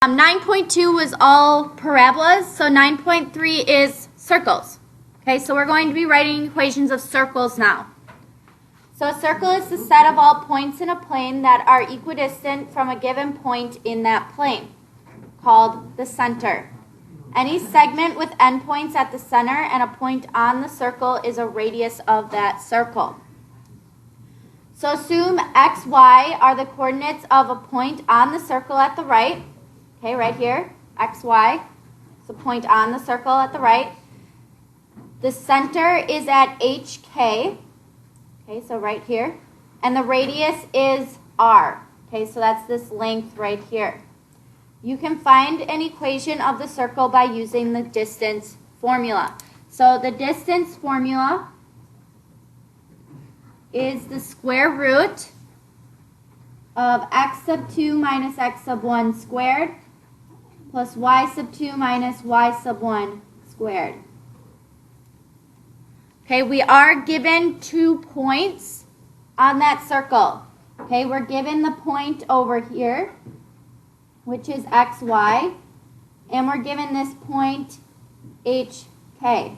9.2 was all parabolas, so 9.3 is circles. Okay, so we're going to be writing equations of circles now. So a circle is the set of all points in a plane that are equidistant from a given point in that plane, called the center. Any segment with endpoints at the center and a point on the circle is a radius of that circle. So assume x, y are the coordinates of a point on the circle at the right. Okay, right here, x, y. It's a point on the circle at the right. The center is at HK. Okay, so right here. And the radius is r. Okay, so that's this length right here. You can find an equation of the circle by using the distance formula. So the distance formula is the square root of x sub 2 minus x sub 1 squared plus y sub 2 minus y sub 1 squared. Okay, we are given 2 points on that circle. Okay, we're given the point over here, which is xy, and we're given this point hk.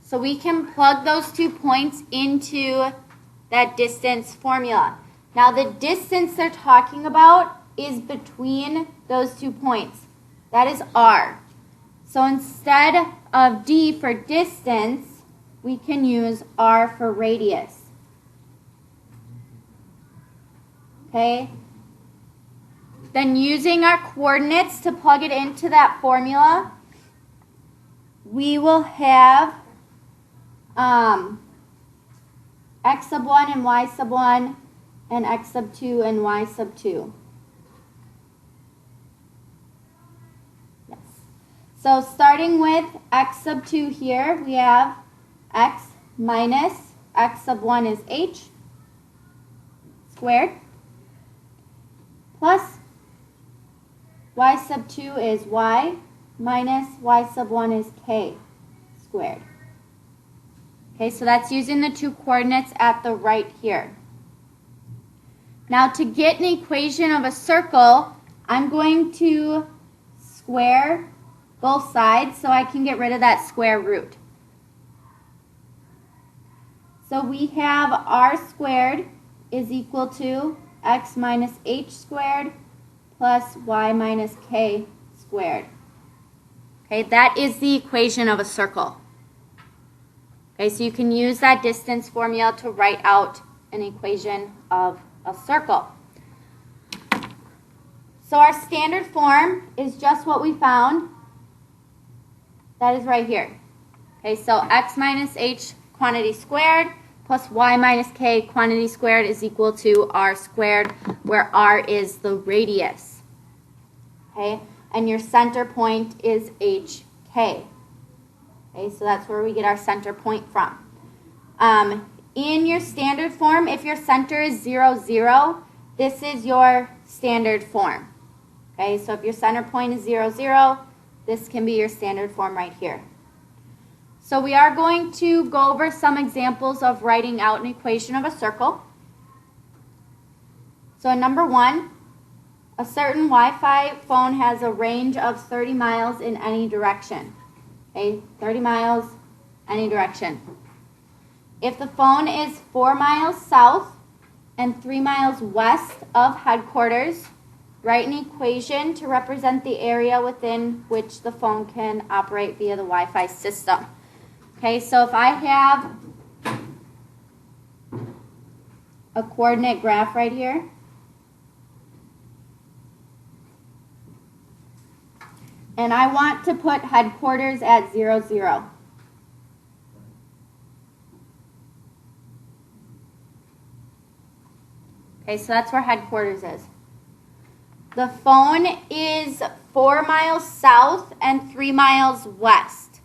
So we can plug those 2 points into that distance formula. Now the distance they're talking about is between those 2 points. That is r. So instead of d for distance, we can use r for radius. Okay? Then using our coordinates to plug it into that formula, we will have x sub 1 and y sub 1 and x sub 2 and y sub 2. Yes. So starting with x sub 2 here, we have x minus x sub 1 is h squared plus y sub 2 is y minus y sub 1 is k squared. Okay, so that's using the 2 coordinates at the right here. Now to get an equation of a circle, I'm going to square both sides so I can get rid of that square root. So we have r squared is equal to x minus h squared plus y minus k squared. Okay, that is the equation of a circle. Okay, so you can use that distance formula to write out an equation of a circle. So our standard form is just what we found. That is right here. Okay, so x minus h quantity squared plus y minus k quantity squared is equal to r squared, where r is the radius. Okay, and your center point is hk. Okay, so that's where we get our center point from. In your standard form, if your center is 0, 0, this is your standard form. Okay, so if your center point is 0, 0, this can be your standard form right here. So we are going to go over some examples of writing out an equation of a circle. So number 1, a certain Wi-Fi phone has a range of 30 miles in any direction. Okay, 30 miles, any direction. If the phone is 4 miles south and 3 miles west of headquarters, write an equation to represent the area within which the phone can operate via the Wi-Fi system. Okay, so if I have a coordinate graph right here, and I want to put headquarters at 0, 0. Okay, so that's where headquarters is. The phone is 4 miles south and 3 miles west.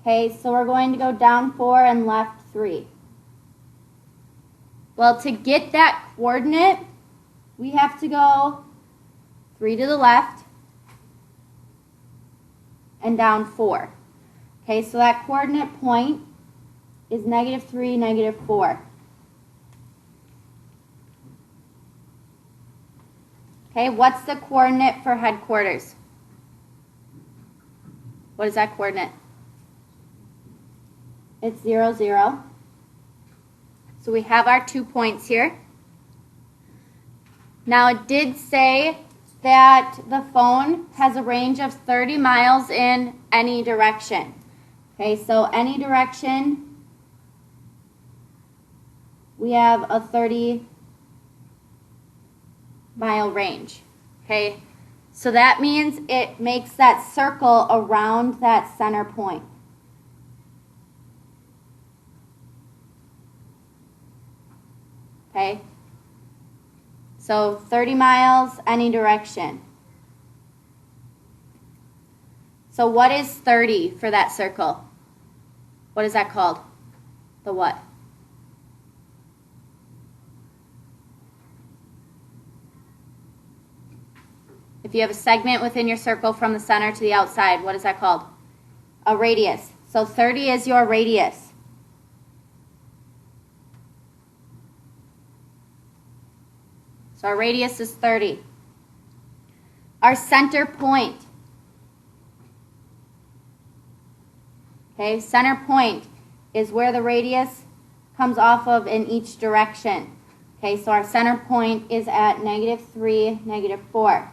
Okay, so we're going to go down 4 and left 3. Well, to get that coordinate, we have to go 3 to the left and down 4. Okay, so that coordinate point is -3, -4. Okay, what's the coordinate for headquarters? What is that coordinate? It's 0, 0. So we have our 2 points here. Now it did say that the phone has a range of 30 miles in any direction. Okay, so any direction, we have a 30-mile range. Okay, so that means it makes that circle around that center point. Okay, so 30 miles, any direction. So what is 30 for that circle? What is that called? The what? If you have a segment within your circle from the center to the outside, what is that called? A radius. So 30 is your radius. So our radius is 30. Our center point. Okay, center point is where the radius comes off of in each direction. Okay, so our center point is at -3, -4.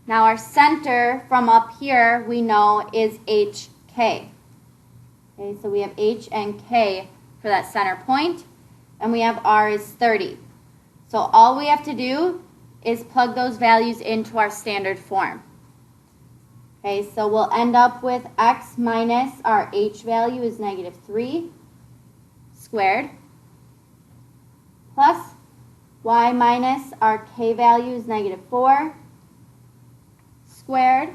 Now our center from up here we know is HK. Okay, so we have H and K for that center point, and we have R is 30. So all we have to do is plug those values into our standard form. Okay, so we'll end up with x minus our h value is -3 squared plus y minus our k value is -4 squared.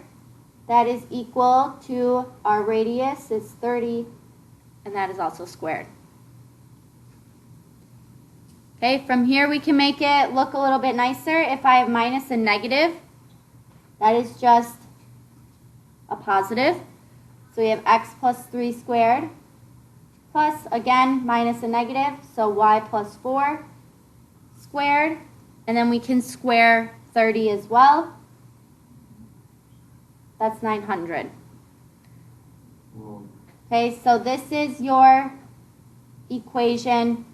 That is equal to our radius is 30, and that is also squared. Okay, from here we can make it look a little bit nicer. If I have minus and negative, that is just a positive. So we have x plus 3 squared plus, again, minus a negative, so y plus 4 squared. And then we can square 30 as well. That's 900. Okay, so this is your equation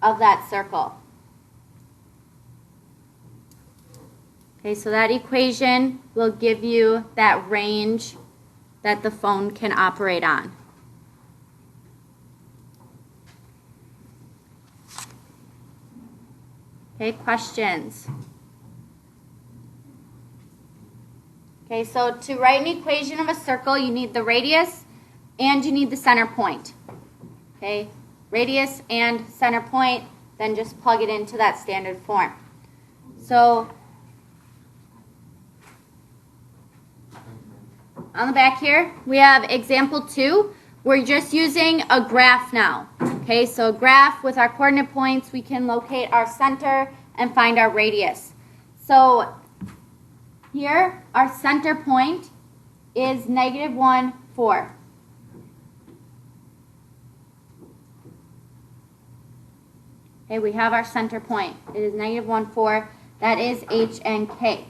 of that circle. Okay, so that equation will give you that range that the phone can operate on. Okay, questions? Okay, so to write an equation of a circle, you need the radius and you need the center point. Okay, radius and center point, then just plug it into that standard form. So on the back here, we have example 2. We're just using a graph now. Okay, so a graph with our coordinate points, we can locate our center and find our radius. So here, our center point is -1, 4. Okay, we have our center point. It is -1, 4. That is H and K.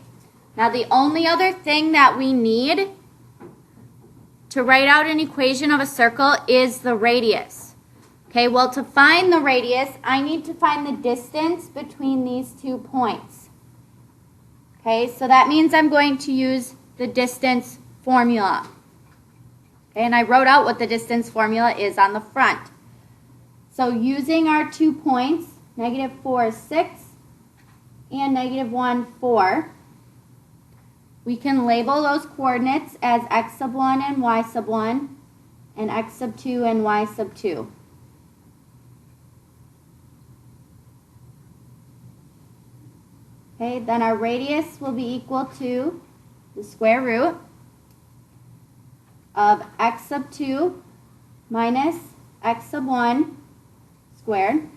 Now, the only other thing that we need to write out an equation of a circle is the radius. Okay, well, to find the radius, I need to find the distance between these 2 points. Okay, so that means I'm going to use the distance formula. Okay, and I wrote out what the distance formula is on the front. So using our 2 points, -4 is 6 and -1, 4, we can label those coordinates as x sub 1 and y sub 1 and x sub 2 and y sub 2. Okay, then our radius will be equal to the square root of x sub 2 minus x sub 1 squared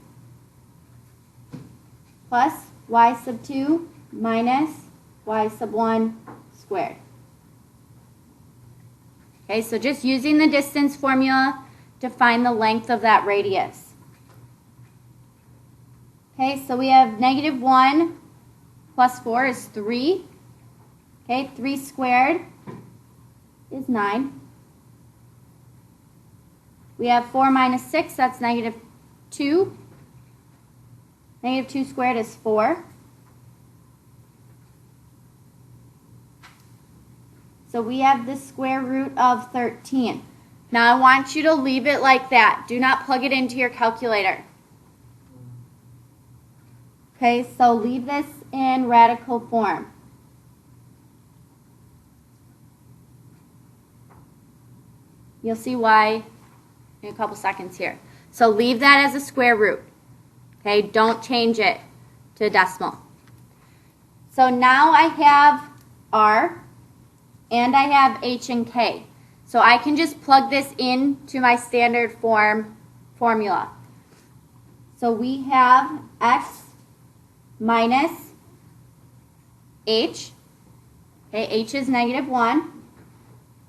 plus y sub 2 minus y sub 1 squared. Okay, so just using the distance formula to find the length of that radius. Okay, so we have -1 plus 4 is 3. Okay, 3 squared is 9. We have 4 minus 6, that's negative 2. Negative 2 squared is 4. So we have the square root of 13. Now I want you to leave it like that. Do not plug it into your calculator. Okay, so leave this in radical form. You'll see why in a couple seconds here. So leave that as a square root. Okay, don't change it to a decimal. So now I have R and I have H and K. So I can just plug this into my standard form formula. So we have X minus H. Okay, H is negative 1.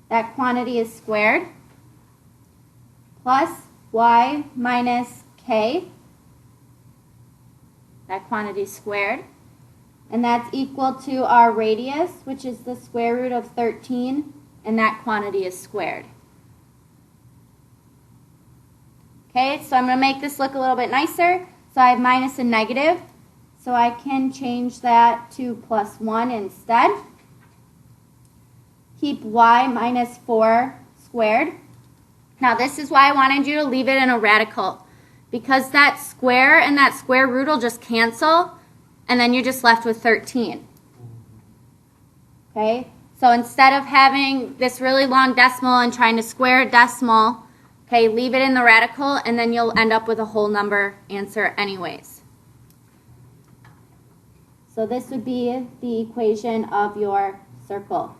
That quantity is squared. Plus Y minus K. That quantity is squared. And that's equal to our radius, which is the square root of 13, and that quantity is squared. Okay, so I'm going to make this look a little bit nicer. So I have minus and negative, so I can change that to plus 1 instead. Keep y minus 4 squared. Now this is why I wanted you to leave it in a radical, because that square and that square root will just cancel, and then you're just left with 13. Okay, so instead of having this really long decimal and trying to square a decimal, okay, leave it in the radical, and then you'll end up with a whole number answer anyways. So this would be the equation of your circle.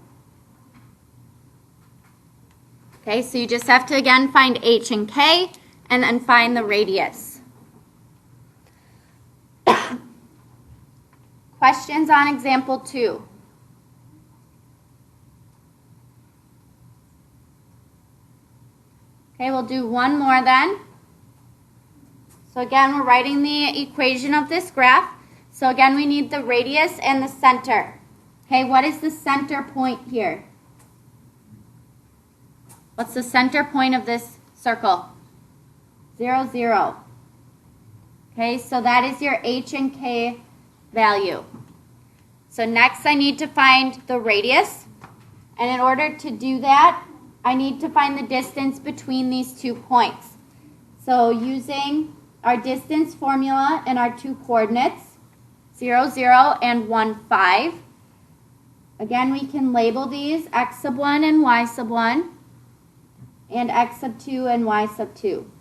Okay, so you just have to again find H and K, and then find the radius. Questions on example 2. Okay, we'll do one more then. So again, we're writing the equation of this graph. So again, we need the radius and the center. Okay, what is the center point here? What's the center point of this circle? 0, 0. Okay, so that is your H and K value. So next I need to find the radius. And in order to do that, I need to find the distance between these 2 points. So using our distance formula and our 2 coordinates, 0, 0, and 1, 5. Again, we can label these x sub 1 and y sub 1, and x sub 2 and y sub 2.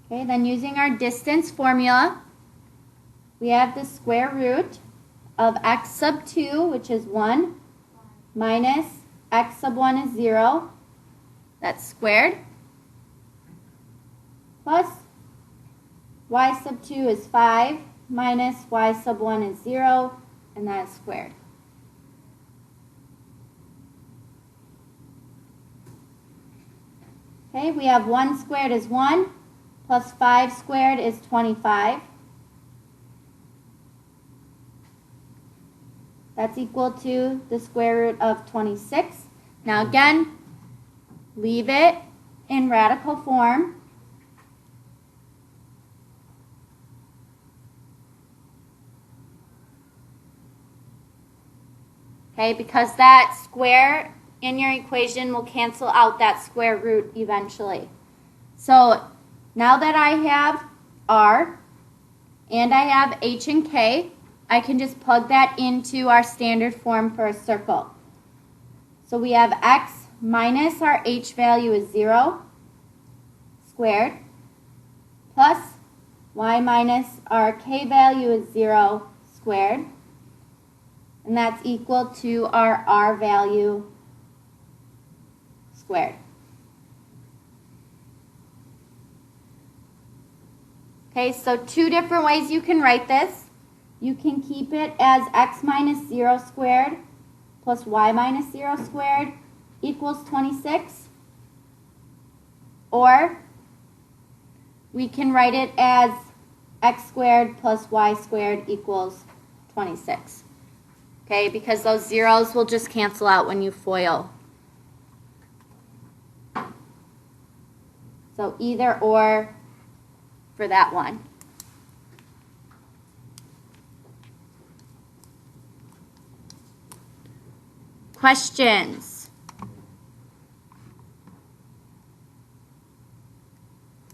Okay, then using our distance formula, we have the square root of x sub 2, which is 1, minus x sub 1 is 0, that's squared, plus y sub 2 is 5, minus y sub 1 is 0, and that is squared. Okay, we have 1 squared is 1, plus 5 squared is 25. That's equal to the square root of 26. Now again, leave it in radical form. Okay, because that square in your equation will cancel out that square root eventually. So now that I have R and I have H and K, I can just plug that into our standard form for a circle. So we have x minus our H value is 0 squared, plus y minus our K value is 0 squared, and that's equal to our R value squared. Okay, so 2 different ways you can write this. You can keep it as x minus 0 squared plus y minus 0 squared equals 26. Or we can write it as x squared plus y squared equals 26. Okay, because those zeros will just cancel out when you FOIL. So either or for that one. Questions?